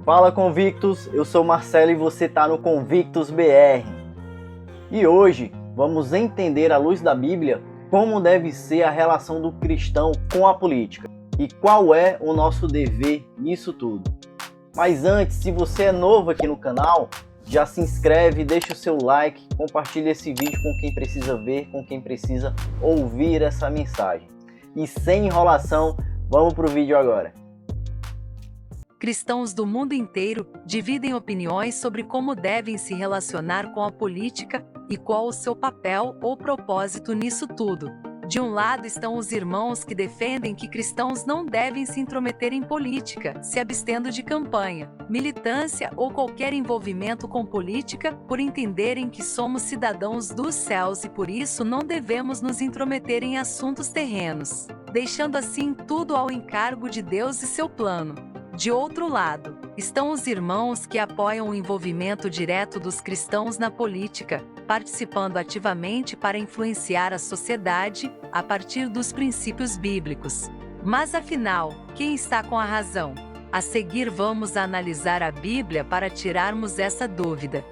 Fala Convictos, eu sou Marcelo e você está no Convictos BR. E hoje vamos entender à luz da Bíblia como deve ser a relação do cristão com a política e qual é o nosso dever nisso tudo. Mas antes, se você é novo aqui no canal, já se inscreve, deixa o seu like, compartilha esse vídeo com quem precisa ver, com quem precisa ouvir essa mensagem. E sem enrolação, vamos para o vídeo agora. Cristãos do mundo inteiro dividem opiniões sobre como devem se relacionar com a política e qual o seu papel ou propósito nisso tudo. De um lado estão os irmãos que defendem que cristãos não devem se intrometer em política, se abstendo de campanha, militância ou qualquer envolvimento com política, por entenderem que somos cidadãos dos céus e por isso não devemos nos intrometer em assuntos terrenos, deixando assim tudo ao encargo de Deus e seu plano. De outro lado, estão os irmãos que apoiam o envolvimento direto dos cristãos na política, participando ativamente para influenciar a sociedade a partir dos princípios bíblicos. Mas afinal, quem está com a razão? A seguir vamos analisar a Bíblia para tirarmos essa dúvida.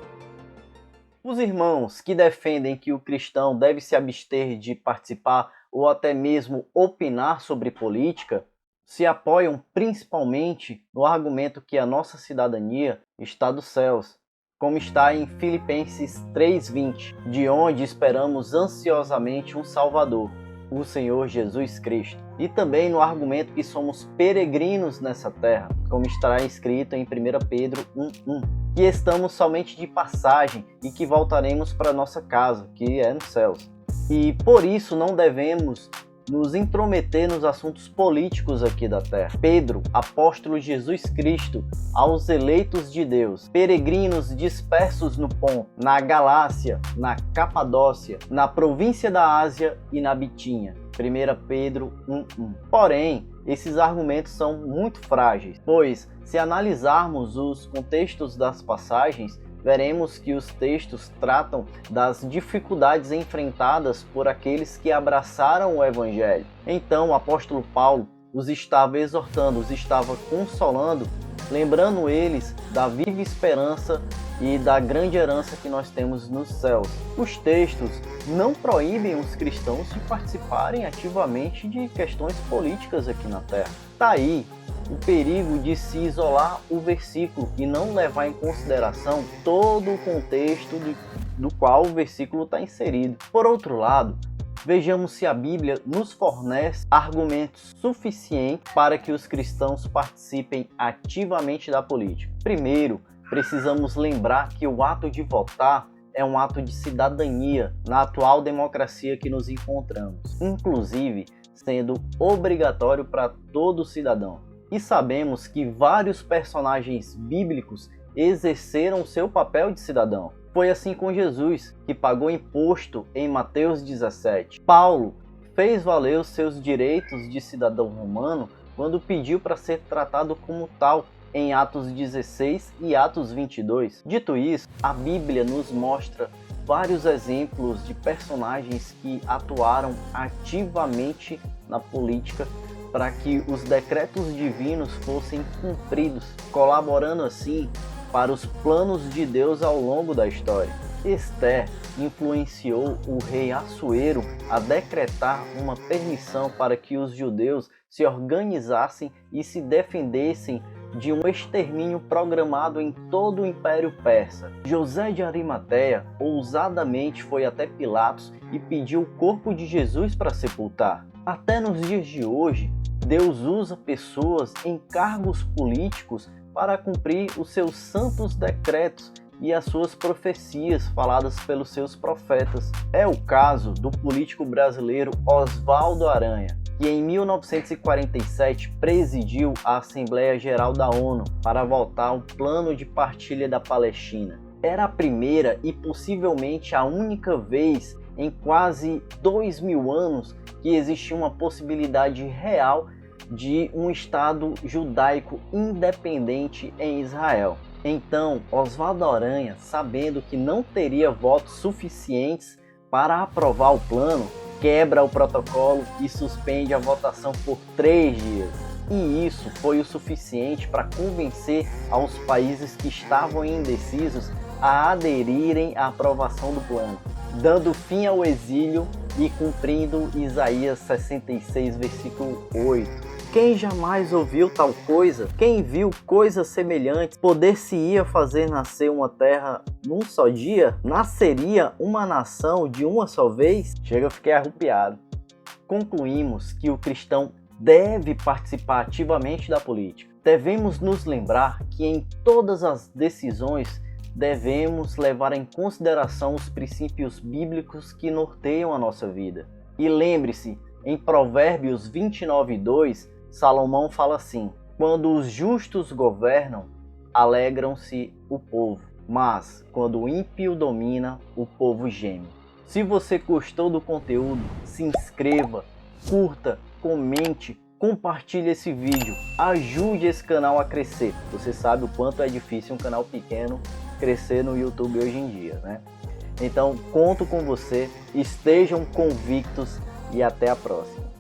Os irmãos que defendem que o cristão deve se abster de participar ou até mesmo opinar sobre política, se apoiam principalmente no argumento que a nossa cidadania está dos céus, como está em Filipenses 3:20, de onde esperamos ansiosamente um Salvador, o Senhor Jesus Cristo. E também no argumento que somos peregrinos nessa terra, como estará escrito em 1 Pedro 1:1, que estamos somente de passagem e que voltaremos para nossa casa, que é nos céus. E por isso não devemos nos intrometer nos assuntos políticos aqui da terra. Pedro, apóstolo de Jesus Cristo, aos eleitos de Deus, peregrinos dispersos no Ponto, na Galácia, na Capadócia, na província da Ásia e na Bitínia. 1 Pedro 1:1. Porém, esses argumentos são muito frágeis, pois se analisarmos os contextos das passagens, veremos que os textos tratam das dificuldades enfrentadas por aqueles que abraçaram o Evangelho. Então o apóstolo Paulo os estava exortando, os estava consolando, lembrando eles da viva esperança e da grande herança que nós temos nos céus. Os textos não proíbem os cristãos de participarem ativamente de questões políticas aqui na terra. Está aí o perigo de se isolar o versículo e não levar em consideração todo o contexto do qual o versículo está inserido. Por outro lado, vejamos se a Bíblia nos fornece argumentos suficientes para que os cristãos participem ativamente da política. Primeiro, precisamos lembrar que o ato de votar é um ato de cidadania na atual democracia que nos encontramos, inclusive sendo obrigatório para todo cidadão. E sabemos que vários personagens bíblicos exerceram seu papel de cidadão. Foi assim com Jesus, que pagou imposto em Mateus 17. Paulo fez valer os seus direitos de cidadão romano quando pediu para ser tratado como tal em Atos 16 e Atos 22. Dito isso, a Bíblia nos mostra vários exemplos de personagens que atuaram ativamente na política para que os decretos divinos fossem cumpridos, colaborando assim para os planos de Deus ao longo da história. Esther influenciou o rei Assuero a decretar uma permissão para que os judeus se organizassem e se defendessem de um extermínio programado em todo o Império Persa. José de Arimateia ousadamente foi até Pilatos e pediu o corpo de Jesus para sepultar. Até nos dias de hoje, Deus usa pessoas em cargos políticos para cumprir os seus santos decretos e as suas profecias faladas pelos seus profetas. É o caso do político brasileiro Oswaldo Aranha, que em 1947 presidiu a Assembleia Geral da ONU para votar o Plano de Partilha da Palestina. Era a primeira e possivelmente a única vez em quase 2000 anos que existia uma possibilidade real de um Estado judaico independente em Israel. Então, Oswaldo Aranha, sabendo que não teria votos suficientes para aprovar o plano, quebra o protocolo e suspende a votação por 3 dias. E isso foi o suficiente para convencer aos países que estavam indecisos a aderirem à aprovação do plano, dando fim ao exílio e cumprindo Isaías 66, versículo 8. Quem jamais ouviu tal coisa? Quem viu coisas semelhantes? Poder-se-ia fazer nascer uma terra num só dia? Nasceria uma nação de uma só vez? Chega, eu fiquei arrupiado. Concluímos que o cristão deve participar ativamente da política. Devemos nos lembrar que em todas as decisões devemos levar em consideração os princípios bíblicos que norteiam a nossa vida. E lembre-se, em Provérbios 29:2, Salomão fala assim: quando os justos governam, alegram-se o povo, mas quando o ímpio domina, o povo geme. Se você gostou do conteúdo, se inscreva, curta, comente, compartilhe esse vídeo, ajude esse canal a crescer. Você sabe o quanto é difícil um canal pequeno crescer no YouTube hoje em dia, né? Então, conto com você, estejam convictos e até a próxima.